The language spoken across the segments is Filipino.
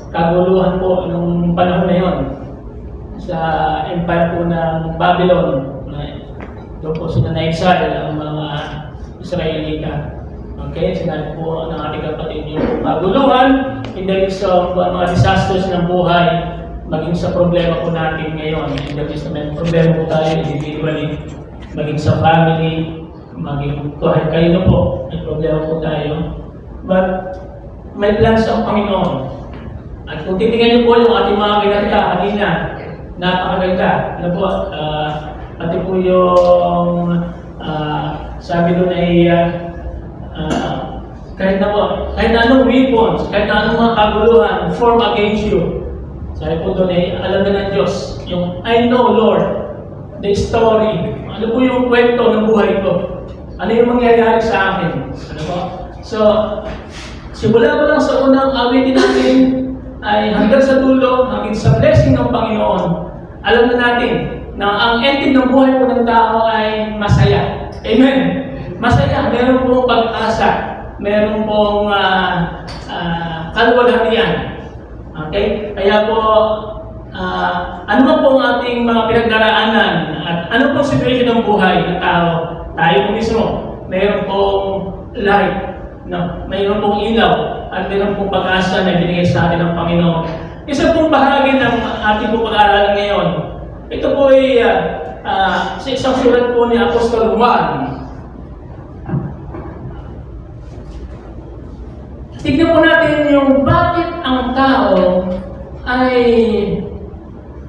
kaguluhan po nung panahon na yon sa empire po ng Babylon. Doon po sila na-exile ang mga Israelita. Okay, sinabi po ng ating kapatid yung kaguluhan in the midst of mga disasters ng buhay, maging sa problema po natin ngayon. In the midst of problema po tayo individually, maging sa family, maging kahit kayo na po, may problema po tayo. But may plans ang Panginoon. At kung titingnan niyo po yung ating mga kinanta kanina, napakaganda. Ano po, pati po yung sabi doon ay kahit na anong weapons, kahit na anong mga kaguluhan form against you. Sabi po doon ay alam na ng Diyos, yung I know Lord, the story. Ano po yung kwento ng buhay ko? Ano yung mangyayari sa akin? Ano po? So, simula ko lang sa unang awitin natin ay hanggang sa dulo, hanggang sa blessing ng Panginoon, alam na natin na ang ending ng buhay po ng tao ay masaya. Amen? Masaya. Meron pong pag-asa. Meron pong kalwalhatian. Okay? Kaya po, ano man pong ating mga pinagdaraanan at ano pong situation ng buhay ng tao, tayo po mismo, meron pong light. No, mayroon pong ilaw at mayroon pong pag-asa na binigay sa atin ng Panginoon. Isa pong bahagi ng ating pong pag-aaralan ngayon, ito po ay sa isang sulat po ni Apostol Juan. Tignan po natin yung bakit ang tao ay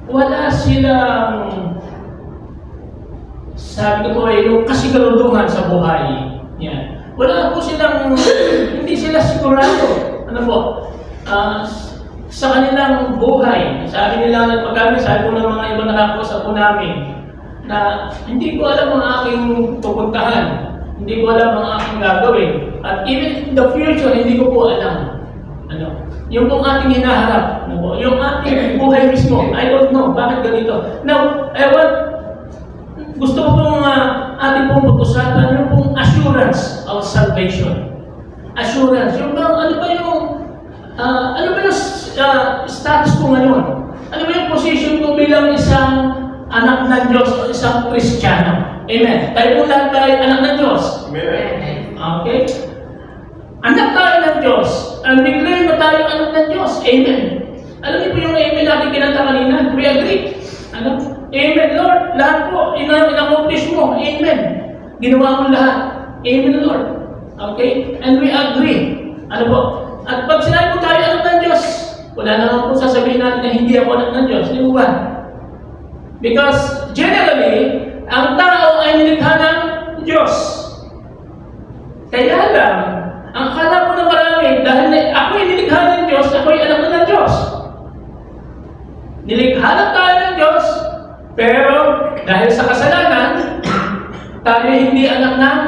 wala silang, sabi ko po ay yung kasigaluduhan sa buhay. Yan. Wala po silang, hindi sila sigurado. Ano po? Sa kanilang buhay. Sabi nila, sabi po ng mga ibang nakakausap po namin, na hindi ko alam ang aking pupuntahan. Hindi ko alam ang aking gagawin. At even in the future, hindi ko po alam. Ano? Yung pong ating hinaharap. Ano po? Yung ating buhay mismo. I don't know. Bakit ganito? Now, gusto ko pong ating pong pag-usapan yung pong assurance of salvation. Assurance. Yung bang, ano ba yung status ko ngayon? Ano ba yung position ko bilang isang anak ng Diyos o isang Kristiyano? Amen. Tayo po lahat tayo anak ng Diyos. Amen. Okay? Anak tayo ng Diyos. And declare na tayo anak ng Diyos. Amen. Alam niyo po yung amen natin kinanta kanina? We agree. Ano? Amen, Lord. Lahat po, in-accomplish mo. Amen. Ginawa mo lahat. Amen, Lord. Okay? And we agree. Ano po? At pag sinabi po tayo anak ng Diyos, wala naman po sasabihin natin na hindi ako anak ng Diyos. Di ba? Because generally, ang tao ay nilikha ng Diyos. Kaya lang, ang akala po ng marami, dahil ako ay nilikha ng Diyos, ako ay anak ng Diyos. Nilikha na tayo ng Diyos, pero dahil sa kasalanan, tayo hindi anak ng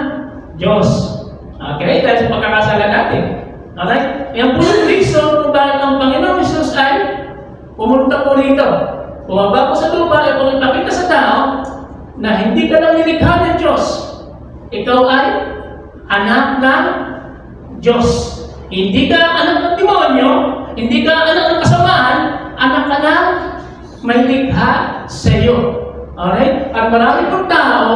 Diyos. Okay? Dahil sa pagkakasala natin. Alright? Yan po yung reason kung bakit ang Panginoon Jesus ay pumunta po rito. Bumaba po sa lupa at ipakita sa tao na hindi ka lang nilikha ng Diyos. Ikaw ay anak ng Diyos. Hindi ka anak ng demonyo, hindi ka anak ng kasamaan, anak ka ng may likha sa iyo. Alright? At marami pong tao,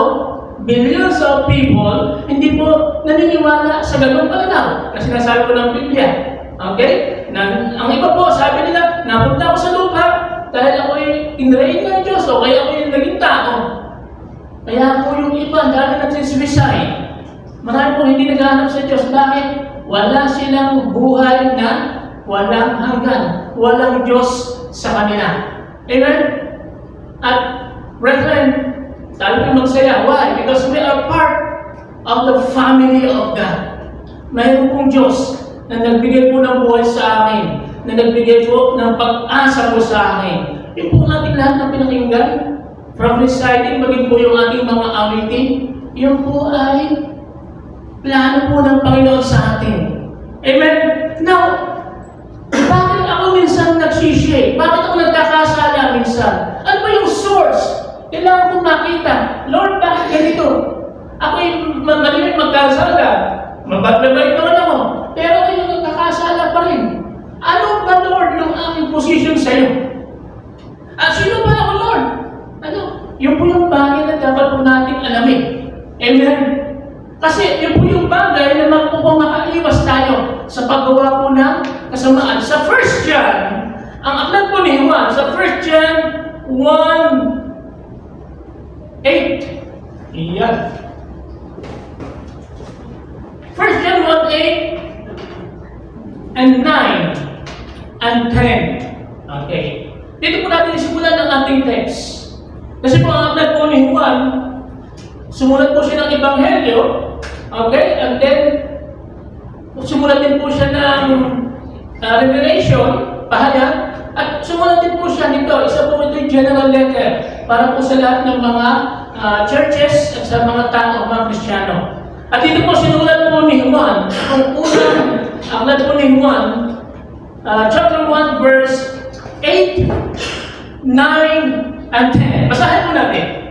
billions of people, hindi po naniniwala sa ganung pananaw na sinasabi ko ng Biblia. Okay? Ang iba po, sabi nila, napunta ako sa lupa dahil ako ay inrain ng Diyos o kaya ako yung naging tao. Kaya po yung iba, dahil nagsisuicide. Marami po hindi naghahanap sa Diyos. Bakit? Wala silang buhay na walang hanggan. Walang Diyos sa kanila. Amen? At, brethren, tayo po magsaya. Why? Because we are part of the family of God. Mayroon pong Diyos na nagbigay po ng buhay sa akin, na nagbigay po ng pag-asa po sa akin. Yung po ating lahat ng pinakinggan, from reciting, maging po yung ating mga awitin, yun po ay plano po ng Panginoon sa atin. Amen? Now, bakit ako minsan nagsishake? Bakit ako nagkakasala minsan? Ano ba yung source? Kailangan kong makita. Lord, bakit ganito? Ako'y magaling magkasala. Mabait naman ako. Pero ako yung nagkakasala pa rin. Ano ba, Lord, yung Kasi yun po yung bagay na magpupang makaiwas tayo sa paggawa po ng kasamaan. Sa 1 John, ang aklat po ni Juan, sa 1 John 1:8. Iyan. 1 John 1:8 and 9 and 10. Okay. Dito po natin isimulan ang ating text. Kasi po ang aklat po ni Juan, sumulat po siya ng Ebanghelyo, okay, and then sumulat din po siya ng Revelation, pahayag, at sumulat din po siya nito, isa po ito yung general letter para po sa lahat ng mga churches at sa mga tao, mga Kristiyano. At dito po sinulat po ni Juan, ang unang aklat po ni Juan, chapter 1, verse 8, 9, and 10. Basahin po natin.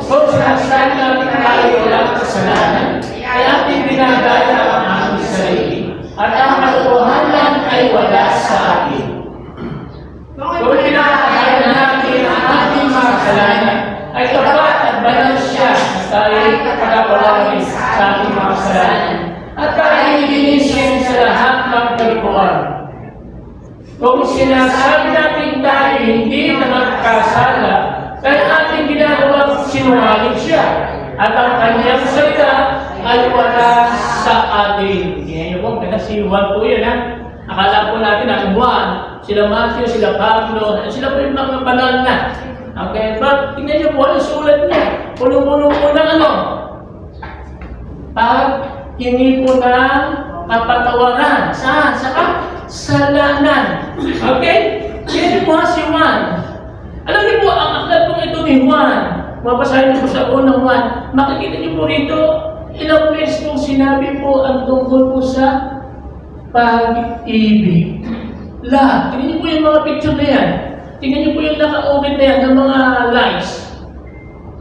Kung sinasabi natin tayo walang kasalanan, ay ating binagaya ang ating sarili, at ang katotohanan ay wala sa atin. Kung pinakakaya natin ang ating mga kasalanan, ay tapat at banal siya na tayo'y pagkakawalangin sa ating mga kasalanan, at tayo'y linisin sa lahat ng kalikuan. Kung sinasabi natin tayo hindi na magkasala, kaya ating ginagawa sinungaling siya, at ang kanyang salita ay wala sa atin. Yan yung kung si Juan po yun, ha? Akala po natin ang Juan, sila Matthew, sila Pablo, sila po yung mga banal na. Okay, but tingnan niyo po ang sulat niya. Puno-puno po ng ano? Pag-hingi po ng kapatawaran. Saan? Sa kasalanan. Okay? Yan po si Juan. Alam niyo po, ang aklat po ito ni Juan, mabasahin niyo po sa unang Juan, makikita niyo po rito, ilang beses po sinabi po ang tungkol po sa pag-ibig. Lahat. Tingnan niyo po yung mga picture na yan. Tingnan niyo po yung naka-open na yan ng mga lights.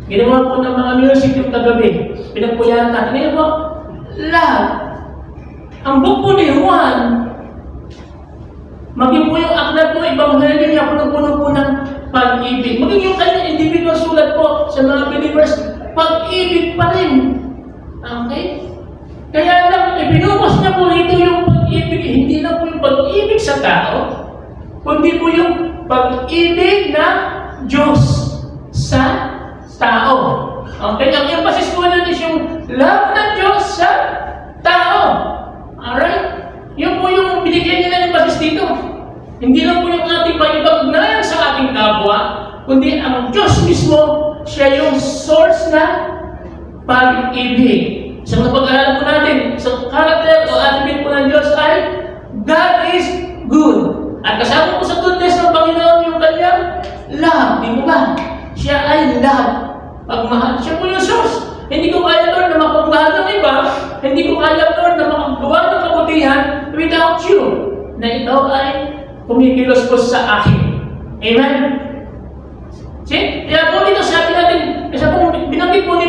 Ginawa po ng mga music yung kagabi. Pinagpuyatan. Tingnan niyo po, lahat. Ang book po ni Juan, maging po yung aklat po, Ebanghelyo niya, puno-puno po ng pag-ibig. Maging yung kanyang individual sulat po sa mga believers, pag-ibig pa rin. Okay? Kaya lang, ibinuwas niya po rito yung pag-ibig. Hindi lang po yung pag-ibig sa tao, kundi po yung pag-ibig ng Diyos sa tao. Okay? Ang emphasis po na is yung love ng Diyos sa tao. Alright? Yun po yung binigyan niya ng emphasis dito. Hindi lang po yung ating pag-ibig sa ating kapwa, kundi ang Diyos mismo, siya yung source na pag-ibig. Sa mga pag-aaral po natin, sa character o attribute po ng Diyos ay God is good. At kasama po sa goodness ng Panginoon yung kanyang love. Di mo ba? Siya ay love. Pagmahal. Siya po yung source. Hindi ko kaya, Lord, na mapagmahal ng iba. Hindi ko kaya, Lord, na makagawa ng kabutihan without you. Na ikaw ay kumikilos po sa akin. Amen? See? Kaya po dito sabi natin, kasi po binanggit po ni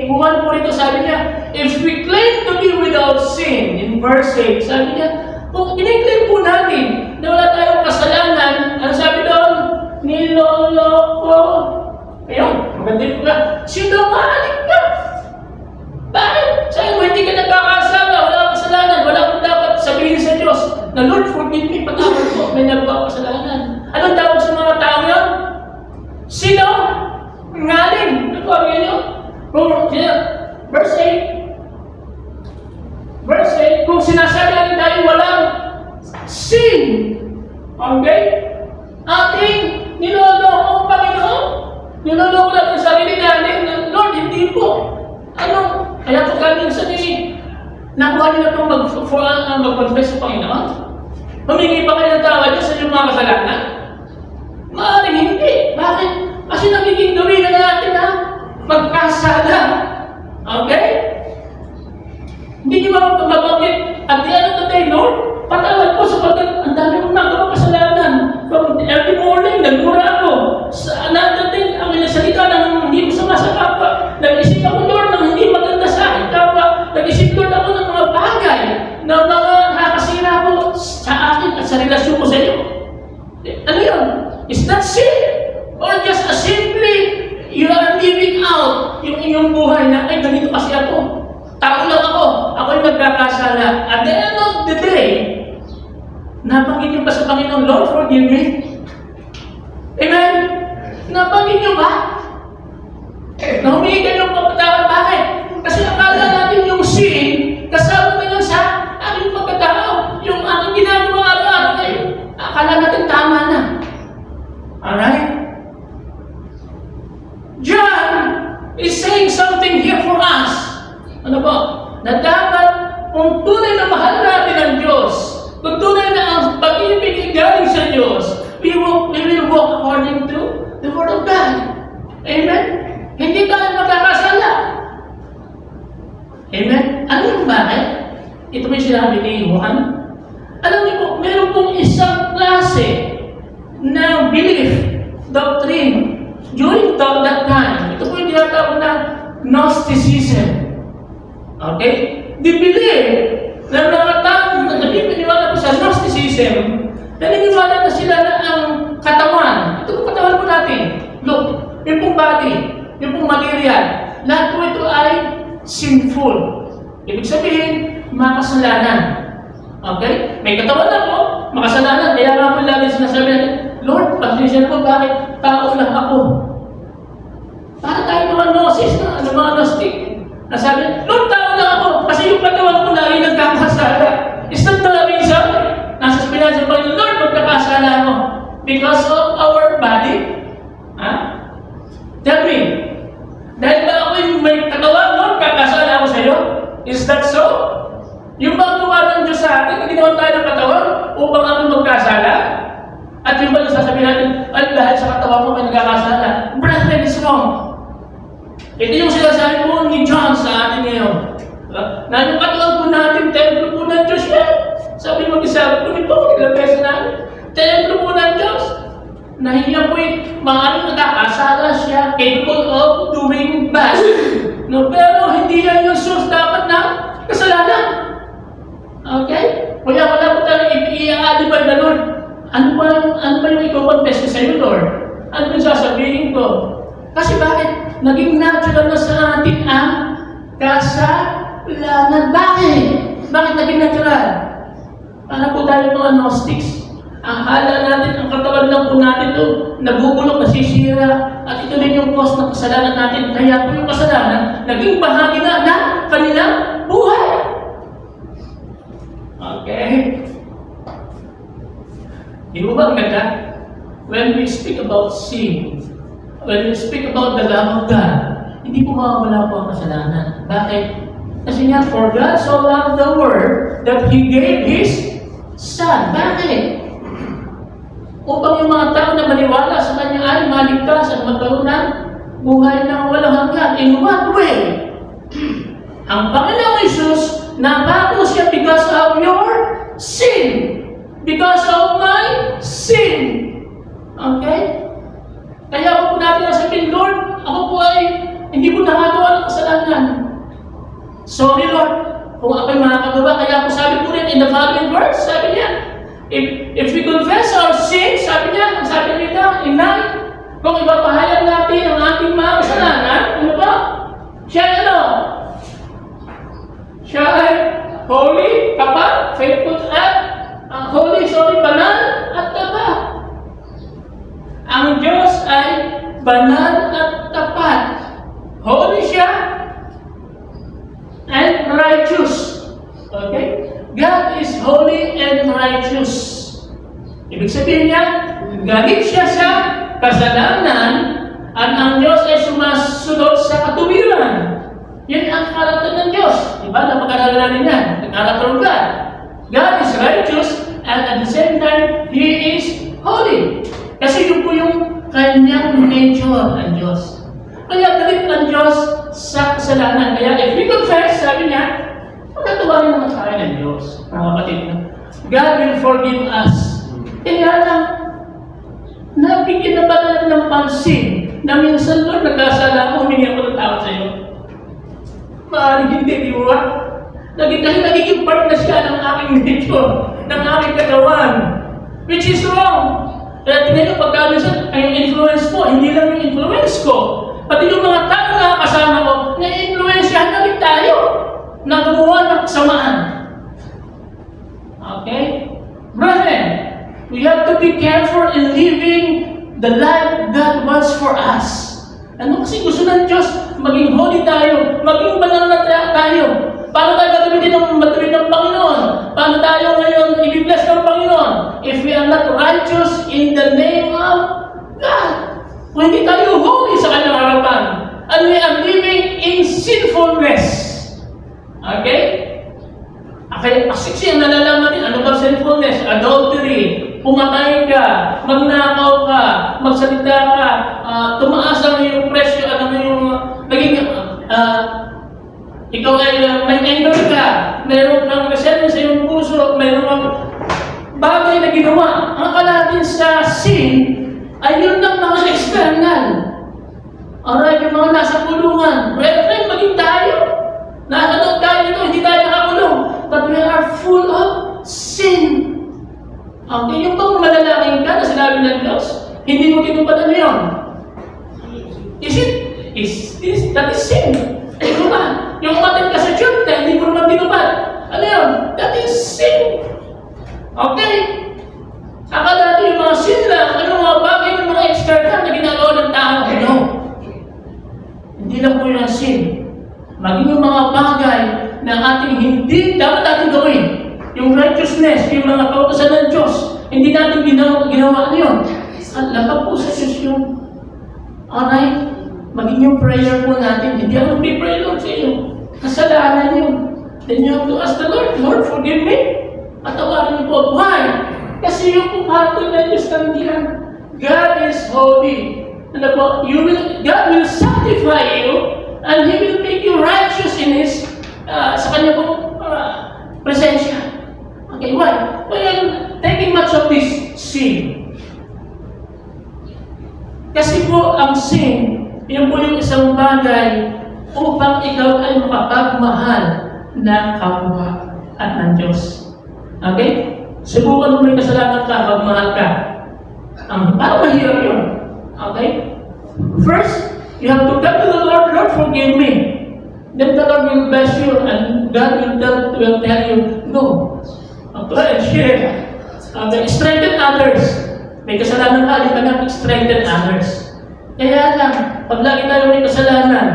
Juan po rito, sabi niya, if we claim to be without sin, in verse 8, sabi niya, kung in-claim po natin na wala tayong kasalanan, ano sabi doon? Niloloko. Ayun, maganda yung mga, sinungaling ka. Bakit? Sabi mo, hindi ka nagkakasala, wala kang kasalanan, wala kang dapat sabihin sa Diyos na Lord, forgive me, patawad ko, may nagawa kasalanan. Anong tawag sa mga tao yun? Sino? Ngaling. Ano po yun yun? Verse 8, kung sinasabi natin tayo walang sin, okay? Ating niloloko ang Panginoon. Niloloko natin ang sarili natin. Lord, hindi po. Ano? Kaya po kami sa nakuha niyo na itong mag-confess sa Panginoon? Humingi pa kayo ng tawad sa inyong mga kasalanan? Maaaring hindi. Bakit? Kasi nagiging gawin na natin na magkasala. Okay? Hindi niyo ba mabanggit at the end of the day, Lord, patawad po sapagkat ang dami kong nagawa kasalanan. From every morning, nagmura ako. Sa another thing, ang salita ng hindi masama sa kapwa. Nag-isip ako, Lord, ng hindi maganda sa akin kapwa. Nag-isip, Lord, ako ng mga bagay na mga nakakasira po sa akin at sa relasyon ko sa iyo. Ano yun? Is that sin? Or just simply, you are living out yung inyong buhay na, ay, ganito kasi ako. Tao lang ako. Ako yung nagkakasala. At the end of the day, nabanggit niyo ba sa Panginoon, Lord, forgive me? Amen? Nabanggit niyo ba? Na humingi kayo ng kapatawad. Bakit? Kasi akala natin yung sin, kasama na yun sa aking pagkatao. Yung aking ginagawa araw-araw ay akala natin tama na. Alright? John is saying something here for us. Ano po? Na dapat kung tunay na mahal natin ang Diyos, kung tunay na ang pag-ibig ay galing sa Diyos, we will walk according to the Word of God. Amen? Hindi tayo magkakasala. Amen? Ano yung bakit? Ito may sinabi ni Juan. Alam niyo po, meron pong isang klase na belief, doctrine, during that time. Ito po yung tinatawag na Gnosticism. Okay? They believe na mga tao na nagpipiniwala po sa Gnosticism, naniniwala na sila na ang katawan, ito po katawan po natin, look, yung pong body, yung pong material, lahat po ito ay sinful. Ibig sabihin, makasalanan. Okay? May katawan na po, makasalanan. Kaya nga po lagi sinasabi natin, Lord, pasensya na po, bakit tao lang ako? Para tayo mga gnosis na, mga gnostic. Nasabi, Lord, tao lang ako, kasi yung katawan ko lagi nagkakasala. Is that the reason? Nasa spinal sa Panginoon, Lord, magkakasala ako. Because of our body? Ha? Tell me, dahil ba ako yung may katawan, Lord, kakasala ako sa iyo? Is that so? Yung mga gawa ng Diyos sa atin, ginawa tayo ng katawan upang ako magkasala? At yung ba sasabihin natin, ay dahil sa katawan mo may nagkakasala? Brethren, is wrong. Ito yung sinasabi po ni John sa atin ngayon. Na yung katawan po natin, templo po ng Diyos yan. Sabi mag-isabi po nito, ilang beses natin, templo po ng Diyos. Na hindi na po yung maaaring nagkakasala siya, capable of doing bad. No, pero hindi yan yung source dapat na kasalanan. Okay? Kaya wala po tayo i-alibay na Lord. Ano ba yung i-confess ko sa iyo, Lord? Ano yung sasabihin ko? Kasi bakit? Naging natural na sa atin ang kasalanan. Bakit? Bakit naging natural? Para po tayo mga Gnostics. Ang hala natin, ang katawan lang po natin ito, nabubulok, nasisira, at ito rin yung cause ng kasalanan natin. Kaya po yung kasalanan, naging bahagi na ng kanilang buhay. Okay? Di ba ang ganda? When we speak about sin, when we speak about the love of God, hindi po mawawala po ang kasalanan. Bakit? Kasi nga, for God so loved the world that He gave His Son. Bakit? Upang yung mga tao na maniwala sa Kanya ay maligtas at magkaroon ng buhay na walang hanggan. In what way? Ang Panginoong Isus, nabago siya because of your sin. Because of my sin. Okay? Kaya ako po natin nasabihin, Lord, ako po ay hindi po nakagawa ng kasalanan. Sorry, Lord, kung ako'y makakagawa. Kaya po sabi po rin in the following verse, sabi niya, if we confess our sins, sabi niya, sabi niya, inay, kung ipapahayag natin ang ating mga kasalanan, ano ba? Siya ay ano? Siya ay holy, tapat, faithful at banal at tapat. Ang Diyos ay banal at tapat. Holy siya and righteous. Okay? God is holy and righteous. Ibig sabihin niya, galing siya sa kasalanan at ang Diyos ay sumasunod sa katuwiran. Yan ang karakter ng Diyos. Diba? Napakalaga natin yan. Ang karakter ng God. God is righteous and at the same time, He is holy. Kasi yun po yung kanyang nature ng Diyos. Kaya galit ng Diyos sa kasalanan. Kaya if we confess, sabi niya, magkatuwa naman tayo ng Diyos. Mga kapatid na, God will forgive us. Kaya lang, nabigyan na ba natin ng pansin na minsan, Lord, nagkasala ako, humingi ako ng tawad sa iyo. Maaaring hindi, di ba? Nagiging part na siya ng aking nature, ng aking katawan, which is wrong. Kaya tingnan nyo, pagka minsan, ay influence mo, hindi lang yung influence ko, Pati yung mga tao na kasama ko, na-influensyahan na rin tayo na gumawa ng kasamaan. Okay? Brethren, we have to be careful in living the life God wants for us. Ano kasi gusto ng Diyos? Maging holy tayo, maging banal na tayo. Paano tayo gagamitin ng matuwid ng Panginoon? Paano tayo ngayon i-bless ng Panginoon? If we are not righteous in the name of God. Kung hindi tayo holy sa kanyang harapan, and we are living in sinfulness. Okay? Okay, kasi ang nalalaman natin, ano ba sinfulness? Adultery, pumatay ka, magnakaw ka, magsalita ka, tumaas ang iyong presyo, ano yung naging, ikaw ay may anger ka, mayroon kang resentment sa iyong puso, mayroon kang bagay na ginawa. Ang akala natin sa sin ay yun lang mga external. Alright, yung mga nasa kulungan. Brethren, maging tayo. Nakakatog tayo nito, hindi tayo nakakulong. But we are full of sin. Okay, yung bang malalaking ka na sinabi ng Diyos, hindi mo tinupad ano yun? That is sin. Ito ba? Yung umatin ka sa church na hindi mo naman tinupad. Ano yun? That is sin. Okay? Akala natin yung mga sin lang, ano mga bagay ng mga external na ginagawa ng tao. No. Hindi lang po yung sin. Maging yung mga bagay na ating hindi dapat ating gawin. Yung righteousness, yung mga kautosan ng Diyos, hindi natin ginawa ano yun. At lapag po sa Diyos yung, alright, maging yung prayer po natin, hindi ako mag-pray, Lord, sa iyo. Kasalanan yun. Then you have to ask the Lord, Lord, forgive me. At tawarin niyo po. Why? Kasi yung pumato na Diyos nandiyan. God is holy. Ano po? God will sanctify you and He will make you righteous in His, sa Kanya po, presensya. Okay, why? Well, taking much of this sin. Kasi po, ang sin, yan po yung isang bagay upang ikaw ay makapagmahal ng kapwa at ng Diyos. Okay? Subukan mo may kasalanan ka, magmahal ka. Parang mahirap yun. Okay? First, you have to come to the Lord, Lord, forgive me. Then the Lord will bless you and God will tell you, go. Okay, share. Strengthen others. May kasalanan ka, di ka na strengthen others. Kaya lang, pag lagi tayo may kasalanan,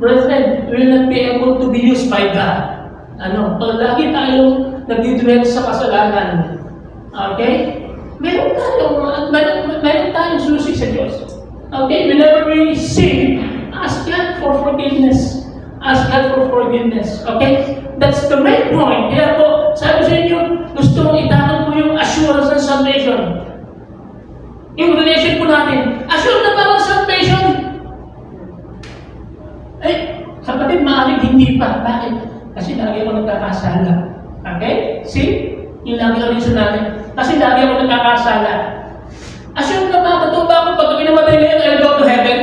brethren, we will not be able to be used by God. Pag lagi tayong nagdidwell sa kasalanan, okay? Meron tayong susi sa Diyos. Okay? Whenever we sin, ask God for forgiveness. Ask God for forgiveness. Okay? That's the main point. Kaya po, sabi sa inyo, gusto mong itanong mo yung assurance ng salvation. Yung relation po natin. Assure na ba ang salvation? Kapatid, maaaring hindi pa. Bakit? Kasi lagi ako nagkakasala. Okay? See? Yung lagi ang reason natin. Kasi lagi ako nagkakasala. Assure na ba? Totoo ba ako pag kami namatay ngayon, I'll go to heaven?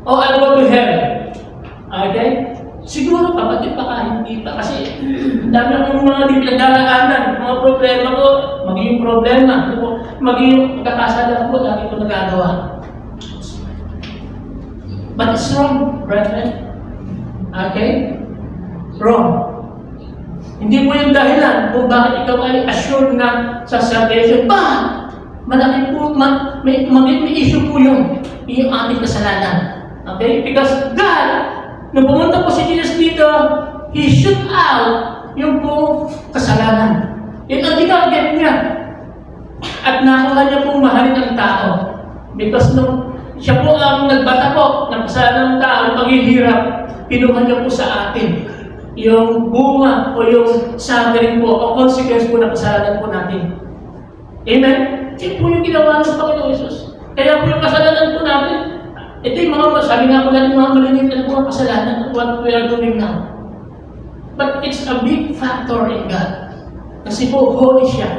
O I'll go to hell? Okay? Siguro kapatid pa ka, hindi pa. Kasi dami akong mga di pinagdaraanan. Mga problema ko, magiging problema. Magiging pagkakasala ko, lagi ko nagagawa. But it's wrong, brethren. Okay? Wrong. Hindi mo yung dahilan kung bakit ikaw ay assured na sa salvation. Malaki po, may issue po yung ating kasalanan. Okay? Because God, nung pumunta po si Jesus dito, He shoot out yung po kasalanan. Yun ang ginagawa niya. At nakuha niya pong mahalin ang tao. Because nung siya po ang nagbata po ng kasalanan ng tao, ng paghihirap, kinuha niya po sa atin yung bunga o yung suffering po o consequence po ng kasalanan po natin. Amen? Ito po yung ginawa ng Panginoon Jesus. Kaya po yung kasalanan po natin, ito yung sabi nga po natin, mga maliit na po ang kasalanan, what we are doing now. But it's a big factor in God. Kasi po, holy siya.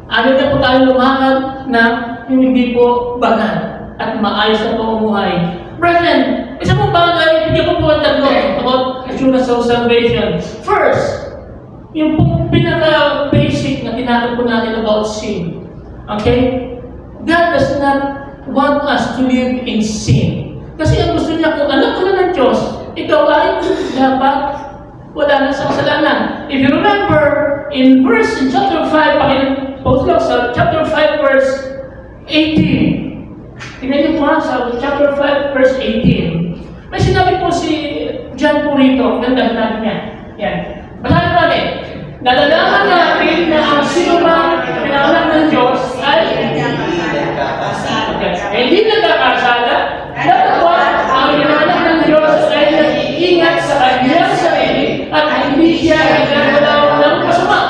Ayaw na po tayo lumakad na hindi po banal at maayos na pamumuhay. Brethren, isa pong bagay, hindi ko po ang tatlo about assurance of salvation. First, yung pong pinaka-basic na tinatag po natin about sin. Okay? God does not want us to live in sin. Kasi ang gusto niya, kung anak ka na ng Diyos, ikaw ay dapat wala na sa kasalanan. If you remember, in chapter 5, post lang sa chapter 5, verse 18. Tingnan niyo po sa chapter 5, verse 18. May sinabi po si John po rito, ganda natin niya. Yan. Basahin natin. Nalalaman natin na ang sinumang pinanganak ng Diyos ay hindi nagkakasala. Datapot ang pinanganak ng Diyos ay nag-iingat sa kanyang sarili at hindi siya nagagalaw ng masama.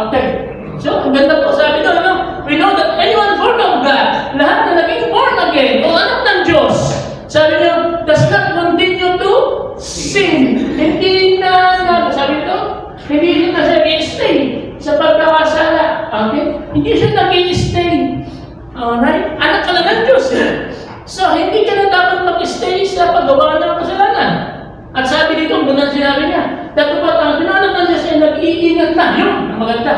Okay. So, ang ganda po sabi doon, no? We know that anyone born of God, lahat na naging born again, o anak ng Diyos, sabi niyo, does not continue to sin. Hindi na, sabi ito, hindi na siya nag-i-stay sa pagkakasala. Okay? Hindi siya nag-i-stay. Alright? Anak ka na ng Diyos. So, hindi ka na dapat mag-stay sa paggawa ng kasalanan. At sabi dito, doon sinabi niya, dapat ang pinanganak ng Diyos ay nag-iingat na. Yun, ang maganda.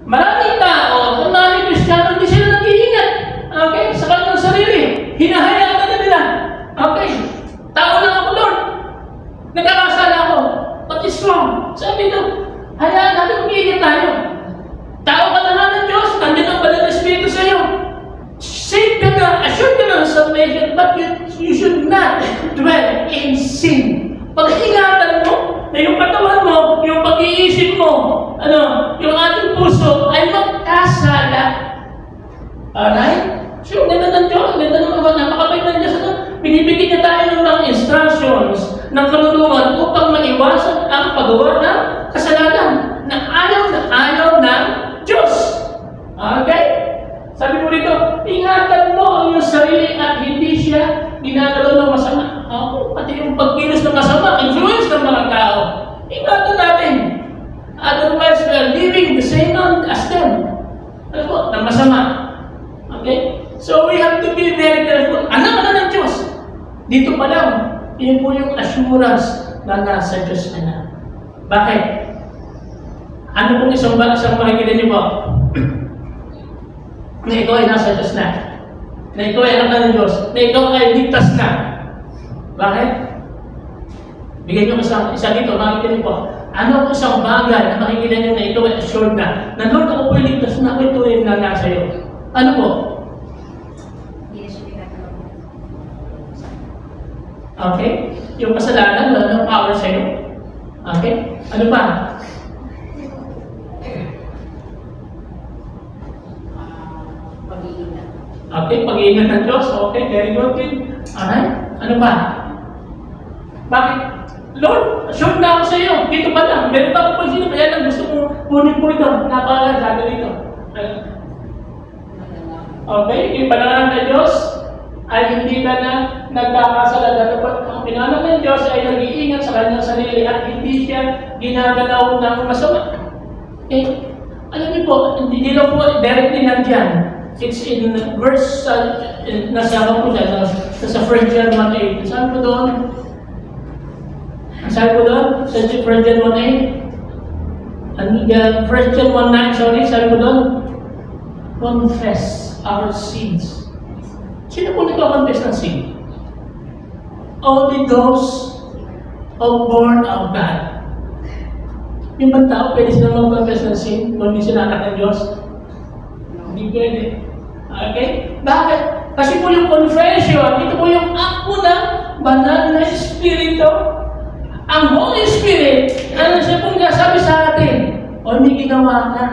Maraming tao, maraming Kristiyano, hindi sila nag-iingat. Okay? Sa kanilang sarili. Hinahayaan na nila. Okay? Tao lang ako, Lord. Nagkakasala ako. What is wrong? Sabi ito, hayaan natin mag-iingat tayo. Tao ka na nga ng Diyos, nandun ang Banal na Espiritu sa iyo. Saved ka na, assured ka na ng salvation, but you should not dwell in sin. Pag-ingatan mo na yung katawan mo, yung pag-iisip mo, yung ating puso ay magkasala. Alright? So, ganda ng Diyos, ganda ng mga napakabait ng Diyos. Binibigyan niya tayo ng mga instructions, ng karunungan upang maiwasan ang paggawa ng kasalanan na ayaw ng Diyos. Okay? Sabi mo rito, ingatan mo ang iyong sarili at hindi siya ginagalaw ng masama. Pati yung pagkilos ng masama, influence ng mga tao. Ingatan natin. Otherwise, we are living the same as them. Alam po, ng masama. Okay? So, we have to be very careful. Anak na ng Diyos. Dito pa lang, yun po yung assurance na nasa Diyos na. Bakit? Ano pong isang makikita niyo po? Na ikaw ay nasa Diyos na. Na ikaw ay anak ng Diyos. Na ikaw ay ligtas na. Bakit? Bigyan niyo isa dito, makikita niyo po. Ano po isang bagay na makikita niyo na ikaw ay assured na? Na Lord, ako po ay ligtas na, ito ay nasa iyo. Ano po? Okay? Yung kasalanan, wala ng power sa iyo. Okay? Ano pa? Pag-iingat. Okay, pag-iingat ng Diyos. Okay, very good. Alright? Ano pa? Bakit? Lord, sure na ako sa iyo. Dito pa lang. Meron pa ako pa sino. Kaya lang gusto mo kunin po ito. Napakalaga dito. Okay, yung panangalan ng Diyos ay hindi ka na nagkakasala. Dapat ang pinangalan ng Diyos ay nag-iingat sa kanyang sarili at hindi siya ginagalaw ng masama. Okay? Alam niyo po, hindi lang po directly nandyan. It's in verse, nasama po dyan, sa 1 John 1:8. Saan po doon? Saan po doon? Sa 1 John 1:8? 1 John 1:9, sorry, saan po doon? Confess our sins. Sino po nagkakonfess ng sin? Only those born of God. Yung bang tao, pwede sila mag-confess ng sin kung hindi sila anak ng Diyos? Hindi pwede. Okay? Bakit? Kasi po yung confession, ito po yung ako ng banal na Espiritu. Ang Holy Spirit, ano siya pong sabi sa atin? O may ginawa ka.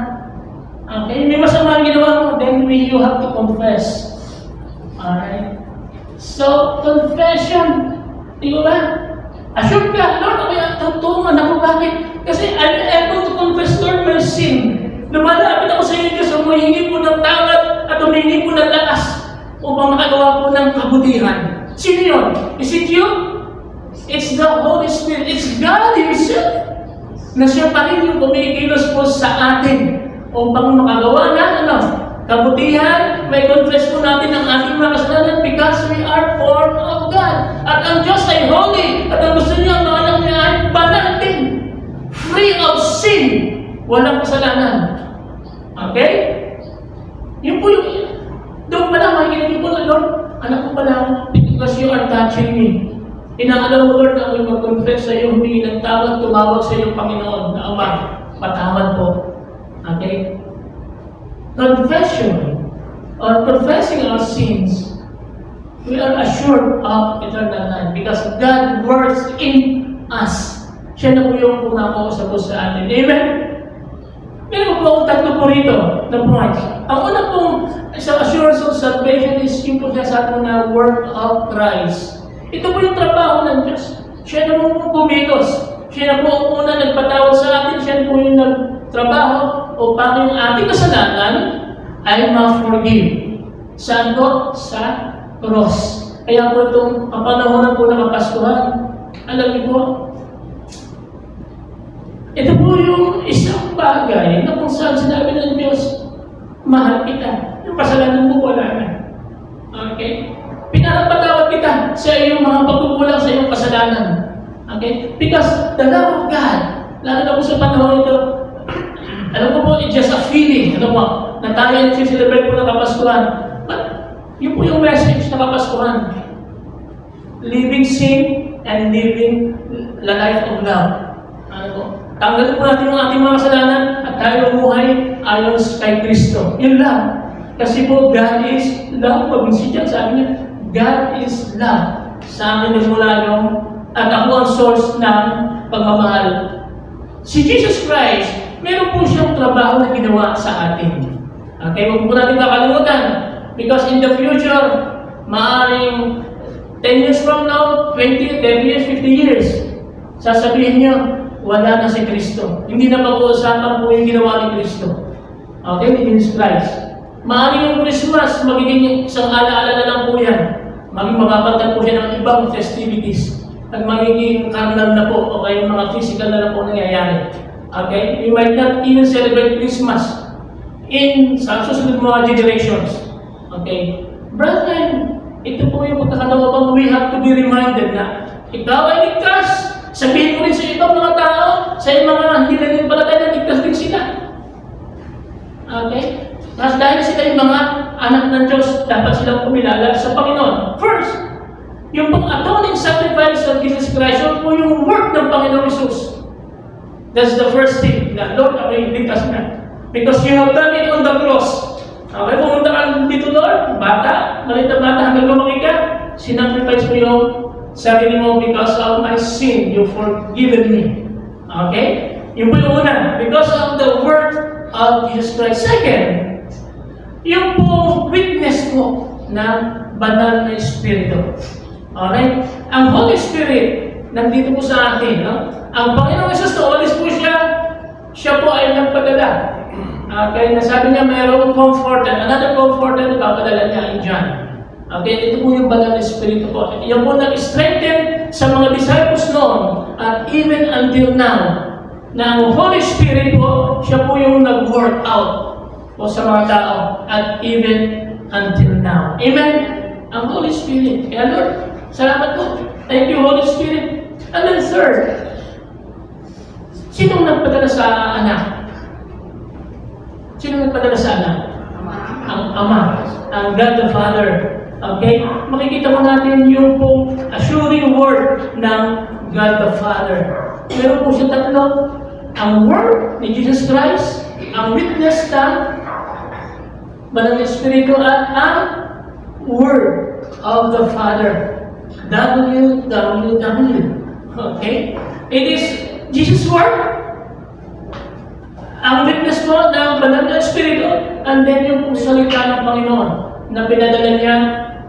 Okay? May masama ang ginawa mo, then you have to confess. Alright? So, confession. Di ba? Assured ka, Lord, ako yung tutungan ako. Bakit? Kasi I'm able to confess, Lord, my sin. Lumalapit ako sa inyo, Diyos, humihingi po ng tawad at humihingi po ng lakas upang makagawa po ng kabutihan. Sino yun? Is it you? It's the Holy Spirit. It's God Himself na siya pa rin yung kumikilos po sa atin upang makagawa ng kabutihan. May confess po natin ang ating mga kasalanan because we are born of God. At ang Diyos ay holy. At ang gusto niya, ang mga anak niya ay banal din. Free of sin. Walang kasalanan. Okay? Yun po yung, doon pala, makikita niyo po na, Lord, anak ko pala ako, because you touching me. Inaalam mo, Lord, na ako'y mag-confess sa iyo, humingi ng tawad, tumawag sa iyo, Panginoon, na Ama, patawad po. Okay? Confession, or confessing our sins, we are assured of eternal life because God works in us. Siya na po yung kumakausap po sa atin. Amen? Meron po akong tatlo po rito na points. Ang una pong sa assurance of salvation is yung po siya sa atin na work of Christ. Ito po yung trabaho ng Diyos. Siya na po kumilos. Siya na po ang una nagpatawad sa atin. Siya na po yung nagtrabaho upang yung ating kasalanan ay ma-forgive. Saan po? Sa cross. Kaya po itong kapanahonan po ng Kapaskuhan. Alam niyo po, ito po yung isang bagay na kung saan sinabi ng Diyos, mahal kita. Yung kasalanan mo, wala na. Okay? Pinapatawad kita sa iyong mga pagkukulang sa iyong kasalanan. Okay? Because the love of God, lalo na po sa panahon ito, alam ko po, it's just a feeling, ano po, na tayo nagsiselebrate po ng Kapaskuhan. But, yun po yung message ng Kapaskuhan. Living sin and living the life of love. Ano po? Tanggalin po natin ang ating mga kasalanan at tayo umuhay ayon kay Kristo. Yun lang. Kasi po, God is love. Pag siya, sabi niya, God is love. Sa amin nagmula yung at ako ang source ng pagmamahal. Si Jesus Christ, meron po siyang trabaho na ginawa sa atin. Okay, huwag po natin kakalimutan. Because in the future, maaaring 10 years from now, 20, 10 years, 50 years, sasabihin niyo, wala na si Kristo. Hindi na pag-uusapan po yung ginawa ni Kristo. Okay, ni Jesus Christ. Maaaring yung Christmas, magiging isang alaala na lang po yan. Maging mapapagtan po siya ng ibang festivities. At magiging carnal na po, o kaya mga physical na lang po nangyayari. Okay? We might not even celebrate Christmas sa susunod mga generations. Okay? Brethren, ito po yung pagkakataon we have to be reminded na ikaw ay ligtas. Sabihin mo rin sa ibang mga tao, sa mga hindi na rin pala tayo na ligtas din sila. Okay? Tapos dahil sila yung mga anak ng Diyos, dapat silang kumilala sa Panginoon. First, yung pong atoning sacrifice of Jesus Christ, yun po yung work ng Panginoon Jesus. That's the first thing, na Lord, ako'y ligtas na. Because you have done it on the cross. Okay, pumunta ka dito, Lord, bata, maliit na bata, hanggang lumaki ka, sinacrifice mo yung sarili mo because of my sin, you forgiven me. Okay? Yung po yung una, because of the work of Jesus Christ. Second, yung po witness mo ng banal na Espiritu. Alright? Ang Holy Spirit, nandito po sa atin. No? Ang Panginoong Jesus, tuwalis po siya po ay nagpadala. Okay, nasabi niya mayroong comforter, another comforter na papadala niya in John. Okay, ito po yung banal na Espiritu po. Yan po nag-strengthen sa mga disciples noon at even until now, na ang Holy Spirit po, siya po yung nag-work out po sa mga tao at even until now. Amen? Ang Holy Spirit. Kaya Lord, salamat po. Thank you, Holy Spirit. And then third, sinong nagpadala sa anak? Sino nagpadala sa anak? Ang Ama. Ang God the Father. Okay? Makikita mo natin yung po assuring word ng God the Father. Meron po siya tatlo. Ang word ni Jesus Christ, ang witness ng Banal na Espiritu at ang word of the Father. WWW. Okay? It is Jesus' word. Ang witness mo ng Banal na Espiritu, and then yung salita ng Panginoon na pinadala niya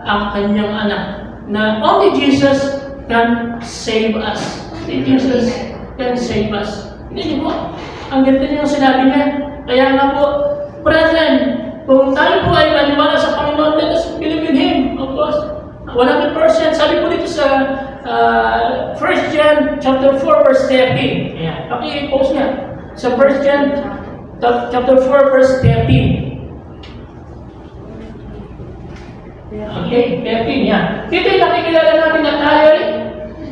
ang kanyang anak. Na only Jesus can save us. Only Jesus can save us. Hindi niyo po. Ang ganda niyo sinabi niya. Kaya nga po, brethren, kung tayo po ay maniwala sa Panginoon, let us believe in Him. Of course, 100%. Sabi po dito sa 1 John chapter 4 verse 13. Ayan. Paki-post niya. Sa 1 John chapter 4 verse 13. Okay, 13 yan. Dito ay nakikilala natin na tayo ay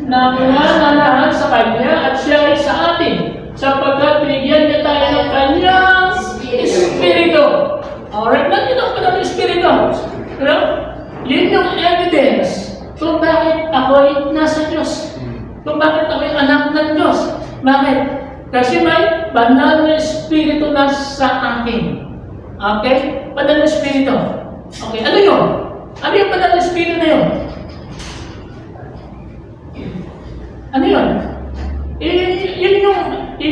nananahan sa Kanya at siya ay sa atin sapagkat binigyan niya tayo ng Kanyang Espiritu. Alright, nandiyan ang Kanyang Espiritu. Pero, yun yung evidence kung bakit ako'y nasa Diyos. Kung bakit ako'y anak ng Diyos. Bakit? Kasi may banal na Espiritu na sa akin. Okay? Banal na Espiritu. Okay, ano yun? Ano yung banal na Espiritu na yun? Ano yun? Yun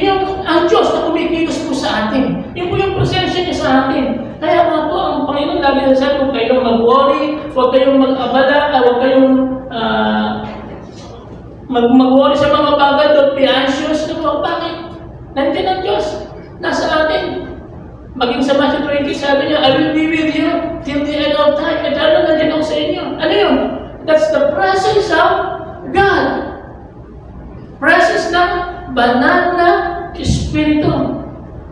yung ang Diyos na kumikilos po sa atin. Yun po yung presensya niya sa atin. Kaya nga po, ang Panginoon lagi na sabi, huwag kayong mag-worry, huwag kayong mag-abala, huwag kayong mag-worry sa mga bagay, don't be anxious. Bakit? Nandiyan ang Diyos. Nasa atin. Maging sa Matthew 20, sabi niya, I will be with you till the end of time. At ano nandiyan ako sa inyo? Ano yun? That's the presence of God. Presence ng banal na Espiritu.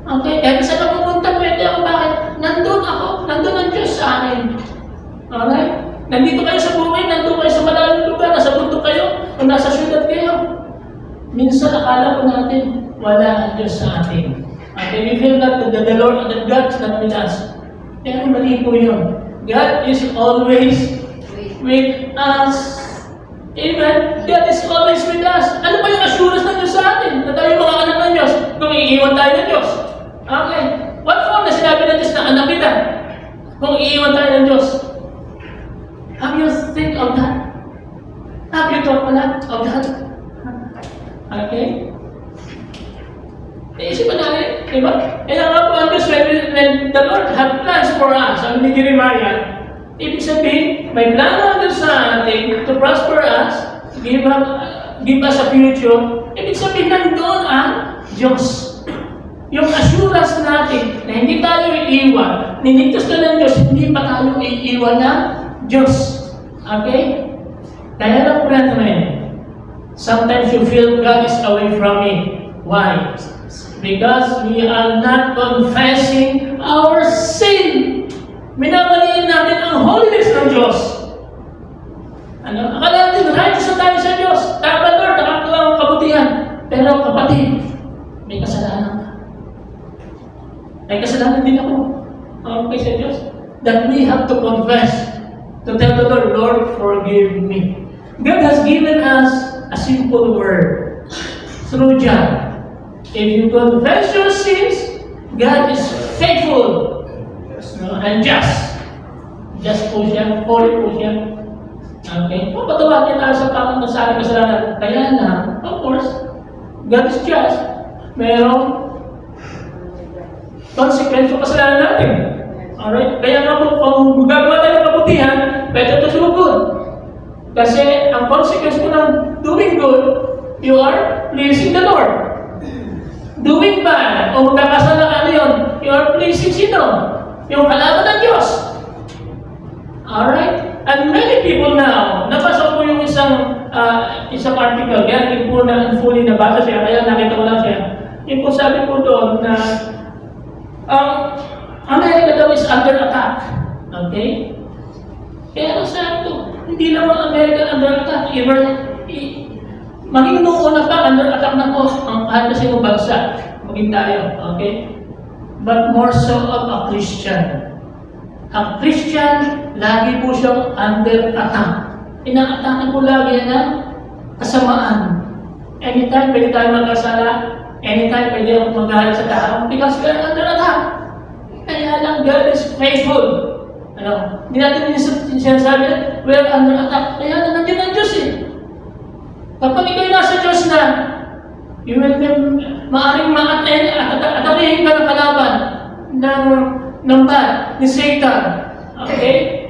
Okay? Kaya saan ka pumunta, pwede ako. Bakit? Nandun ako. Nandun ang Diyos sa akin. Alright? Nandito kayo sa bukid, nandun kayo sa malalim lugar, nasa bundok kayo, o nasa syudad kayo. Minsan akala po natin, wala ang Diyos sa atin. Okay? We feel that the Lord, that God is not with us. Pero mali po yun. God is always with us. Amen? God is always with us. Ano ba yung assurance ng Diyos sa atin? Na tayo mga anak ng Diyos? Kung iiwan tayo ng Diyos. Okay. What form na sinabi ng Diyos na anak kita? Kung iiwan tayo ng Diyos. Have you think of that? Have you thought of that? Okay? Iisipan natin. Diba? Kaya nga po ang Diyos, when the Lord have plans for us, ang ni Jeremiah, ibig sabihin, may plano Diyos sa atin to prosper us, give us a future. Ibig sabihin, nandoon ang Diyos. Yung assurance natin na hindi tayo iiwan, ninitos na ng Diyos, hindi pa tayo iiwan ng Diyos. Okay? Kaya lang po natin, sometimes you feel God is away from me. Why? Because we are not confessing our sin. Minamaliin natin ang holiness ng Diyos. Ano? Akala natin, righteous na tayo sa Diyos. Tama, Lord, nakagawa ang kabutihan. Pero kapatid, may kasalanan ka. May kasalanan din ako. Okay sa Diyos. That we have to confess. To tell the Lord, Lord, forgive me. God has given us a simple word. Through John. If you confess your sins, God is faithful. And just po siya, holy po siya. Okay? Papatawatin tayo sa tamang sa ating kasalanan. Kaya na, of course, God is just. Merong consequence sa kasalanan natin. Alright? Kaya nga po, kung gagawa tayo ng kabutihan, better to do good. Kasi ang consequence po ng doing good, you are pleasing the Lord. Doing bad, o magkakasala ka yun, you are pleasing sino? Yung kalaban ng Diyos. Alright? And many people now, nabasa ko yung isang article, kaya hindi po na fully nabasa siya, kaya nakita ko lang siya. Yung po sabi po doon na America daw is under attack. Okay? Kaya ano sabi ko, hindi naman America under attack. Maging noon na pa, under attack na po ang kahit na sinong bansa. Maging tayo. Okay? But more so of a Christian. Ang Christian, lagi po siyang under attack. Ina-atake po lagi ng kasamaan. Anytime pwede tayo magkasala, anytime pwede akong magalit sa tao, because we are under attack. Kaya lang, God is faithful. Ano? Hindi natin sinasabi na, we are under attack. Kaya lang, nandiyan ang Diyos eh. Kapag ikaw nasa Diyos na, you will be maaaring atarihin ka ng kalaban ng bad, ni Satan. Okay?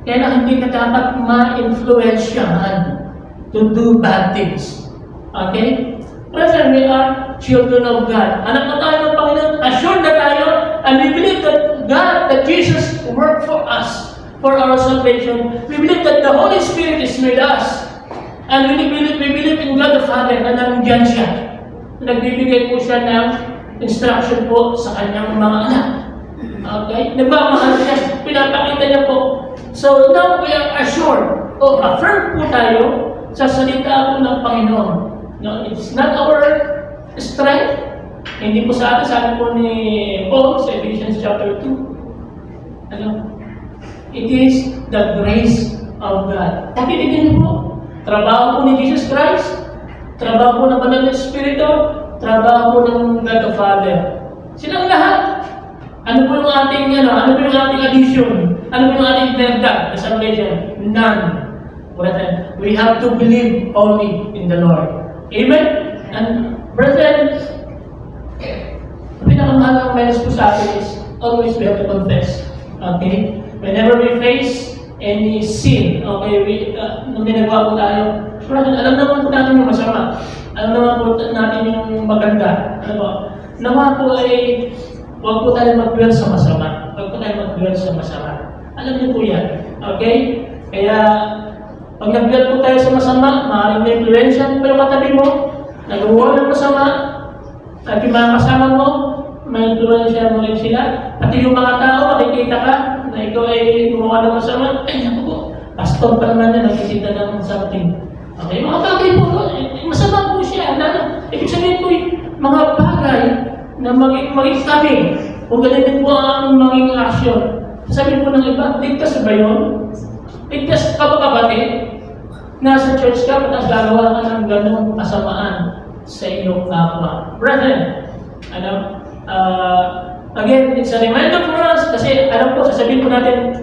Kaya na hindi ka dapat ma-influensyahan to do bad things. Okay? Present, we are children of God. Anak na tayo ng Panginoon, assured na tayo, and we believe that God, that Jesus worked for us, for our salvation. We believe that the Holy Spirit is with us. And we believe in God the Father na nandiyan siya. Nagbibigay po siya ng instruction po sa kanyang mga anak. Okay? Nagmamahal siya. Pinapakita niya po. So now we are assured o affirm po tayo sa salita po ng Panginoon. No, it's not our strength. Hindi po sa atin, sabi po ni Paul sa Ephesians chapter 2. Ano? It is the grace of God. Pakiligin niyo po. Trabaho po ni Jesus Christ, trabaho po ng Banal na Espiritu, trabaho po ng God the Father. Silang lahat. Ano po yung ating, ano po yung ating addition? Ano po yung ating dagdag na salvation? None. We have to believe only in the Lord. Amen? And brethren, pinakamahalagang message po sa atin is always we have to confess. Okay? Whenever we face any sin, okay, nung ginagawa po tayo, alam naman po natin yung masama. Alam naman po natin yung maganda. Ano po? Naman po ay huwag po tayo mag-dwell sa masama. Huwag po tayo mag-dwell sa masama. Alam niyo po yan. Okay? Kaya, pag nag-dwell po tayo sa masama, maaaring may influensya po yung katabi mo, nagawa ng masama, at yung mga kasama mo, may influensya mo rin sila. Pati yung mga tao, makikita ka, na ikaw ay gumawa ng masama, ay naku po, pastor pa naman yan, nakikita ng something. Okay, mga bagay po, masama po siya. Ibig sabihin po yung mga bagay na maging kami, kung ganun din po ang maging aksyon. Sabihin po ng iba, ligtas ba yun? Ligtas ka ba kapatid? Nasa church ka, patas gagawa ka ng ganung kasamaan sa iyong kapwa. Brethren, again, it's a reminder for us, kasi alam po, sasabihin po natin,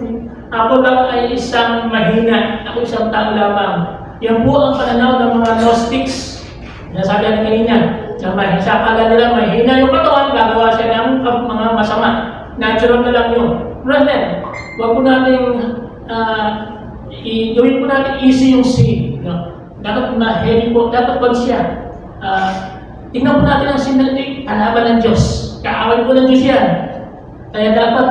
ako lang ay isang mahina, ako isang tao lamang. Yan po ang pananaw ng mga Gnostics. Nasabi natin kanina, na sa akala nila mahina yung katawan, gagawa siya ng mga masama. Natural na lang yun. Brethren, huwag po natin, gawin po natin easy yung sin. No? Dapat ma-heavy po, dapat wag siya. Tingnan po natin ang sin natin, kalaban ng Diyos. Kaaway po ng Diyos yan. Kaya dapat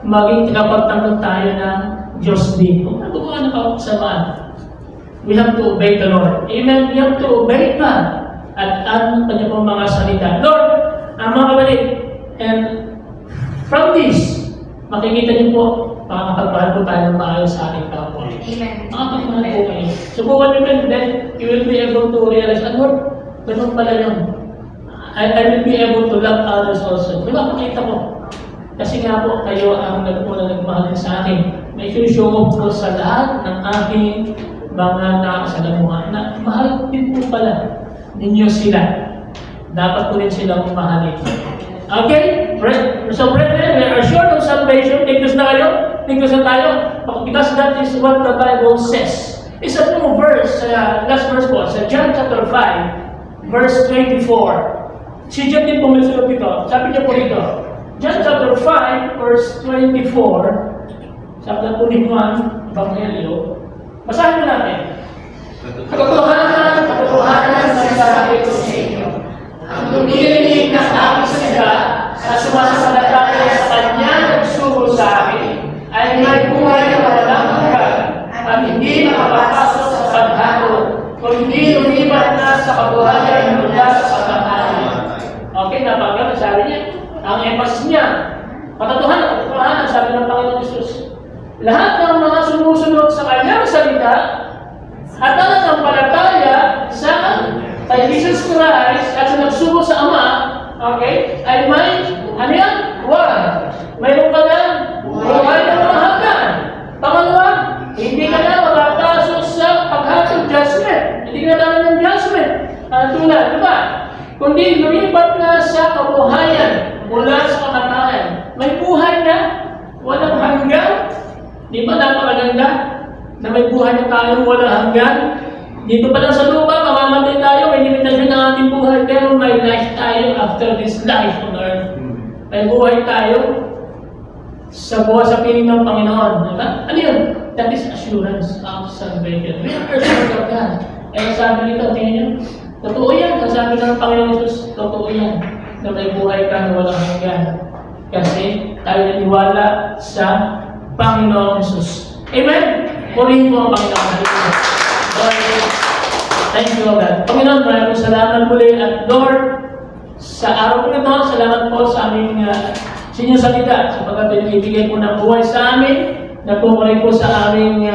maging kapagtanggol tayo ng Diyos din. Kung nagawa na kasamaan, we have to obey the Lord. Amen? We have to obey God at ang kanya pong mga salita. Lord, mga kapatid, and from this, makikita niyo po, makakapagpahal po tayo ng maayos sa ating kapwa. Amen. Makakapagpahal po kayo. Subukan niyo din, then you will be able to realize, Lord, ganun pala yun. I will be able to love others also. Di ba, makita ko. Kasi nga po, kayo ang nagmahal sa akin. May show off ko sa lahat ng aking mga nakasalamuhan na mahal din po pala ninyo sila. Dapat po rin silang mahalin. Okay? So brethren, we are assured of salvation. Ligtas na kayo? Ligtas na tayo? Because that is what the Bible says. Isa pong verse, last verse po, sa John chapter 5, verse 24. Si John din po may sulat dito. Sabi niya po dito, John chapter 5, verse 24, sabi po ni Juan Evangelio, basahin mo natin. Katotohanan sinasabi ko sa inyo, ang dumirinig ng aking salita at sumasampalataya sa kanya nagsugo sa akin, ay may buhay na walang hanggan at hindi makapasok sa paghatol, kundi lumipat na sa kabuhayan mula sa kamatayan. Okay, napagano, sabi niya, ang emphasis niya, katotohanan, sabi ng Panginoon Jesus, lahat ng mga sumusunod sa kanyang salita at nananampalataya sa kay Jesus Christ at sa nagsugo sa Ama, okay, ay may, ano yan? Mayroon ka na buhay na mga hanggan. Pangalawa, hindi ka na magpapasok sa paghatol judgment. Hindi ka na tayo ng judgment. Tulad, di ba? Kundi lumipat na sa kabuhayan mula sa kamatayan. May buhay na walang hanggan. Di ba napakaganda na may buhay na tayong walang hanggan? Dito pa lang sa lupa, mamamatay tayo, may limitasyon ng ating buhay, pero may life tayo after this life on earth. May buhay tayo sa buhay sa piling ng Panginoon. Diba? Ano yun? That is assurance of salvation. We are assured of that. Kaya sabi nito, tingnan nyo, totoo yan. Ang sabi ng Panginoon Jesus, totoo yan. Na may buhay ka na walang hanggan. Kasi tayo naniwala sa Panginoon Jesus. Amen? Purihin mo ang Panginoon. Thank you, God. Panginoon, maraming salamat muli. At Lord, sa araw po nito, salamat po sa aming sinyong salita. Sapagkat pinibigay po ng buhay sa amin. Nagpupuri po sa aming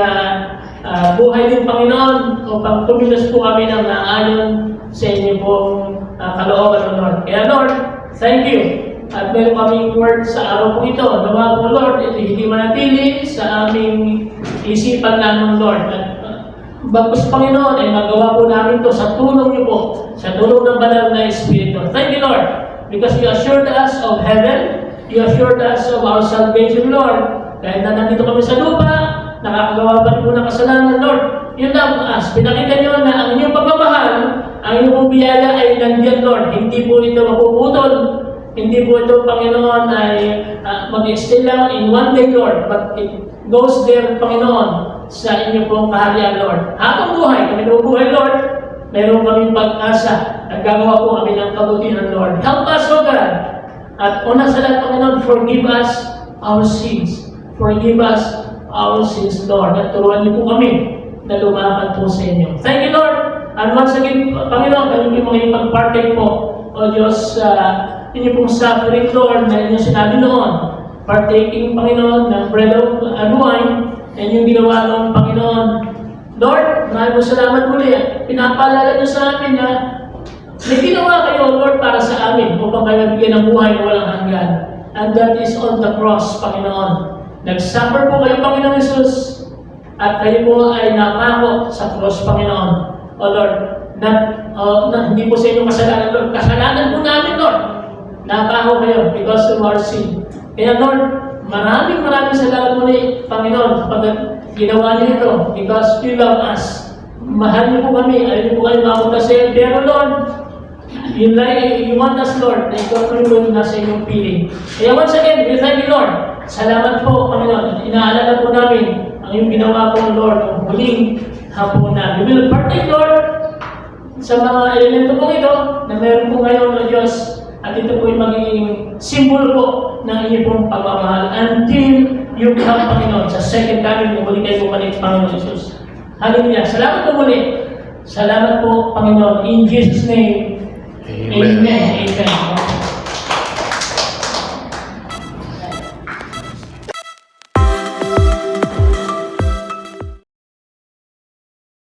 buhay din, Panginoon, upang tumilos po kami ng naayon sa inyo pong kalooban, Lord. Kaya Lord, thank you. At meron kaming word sa araw po ito. Nawa po, Lord, ito hindi manatili sa aming isipan lamang, Lord. At bagkus Panginoon ay magawa po namin to sa tulong niyo po, sa tulong ng banal na Espiritu. Thank you, Lord, because you assured us of heaven, you assured us of our salvation, Lord. Kahit na nandito kami sa lupa, nakakagawa pa rin po ng kasalanan, Lord. You love us. Pinakita niyo na ang inyong pagmamahal, ang inyong biyaya ay nandiyan, Lord. Hindi po ito mapuputol. Hindi po ito, Panginoon, ay mag-extend lang in one day, Lord. But it goes there, Panginoon, sa inyo pong kaharian, Lord. Habang buhay, kami buhay, Lord, meron kaming pag-asa. Nagagawa po kami ng kabutihan, Lord. Help us, O God. At una sa lahat, Panginoon, forgive us our sins. Forgive us our sins, Lord. At turuan niyo po kami na lumakad po sa inyo. Thank you, Lord. And once again, Panginoon, kami po makipag-partake po, O Diyos, inyo pong suffering, Lord, na inyong sinabi noon. Partaking, Panginoon, ng bread and wine, na inyong ginawa noon, Panginoon. Lord, maraming po salamat muli. Pinapaalala niyo sa amin na may ginawa kayo, Lord, para sa amin upang kayo bigyan ng buhay na walang hanggan. And that is on the cross, Panginoon. Nag-suffer po kayo, Panginoon Jesus, at kayo po ay napako sa cross, Panginoon. O Lord, hindi po sa inyong kasalanan, Lord. Kasalanan po namin, Lord. Napako kayo because of our sin. Kaya, Lord, maraming salamat muli, Panginoon, kapag ginawa niyo ito because you love us. Mahal niyo po kami, ayaw niyo po kayo mapunta sa iyo. Pero, Lord, you want us, Lord, na ikaw po yung nasa inyong piling. Kaya once again, we thank you, Lord. Salamat po, Panginoon. Inaalala po namin ang iyong ginawa po, Lord, ang huling hapon na. We will partake, Lord, sa mga elemento po ito na meron po ngayon, O Diyos, at ito po yung magiging symbol po ng inyong pong pagmamahal until you come, Panginoon, sa second coming na muli kayo bumalik, Panginoon Jesus. Hallelujah. Salamat po muli. Salamat po, Panginoon. In Jesus' name, Amen. Amen.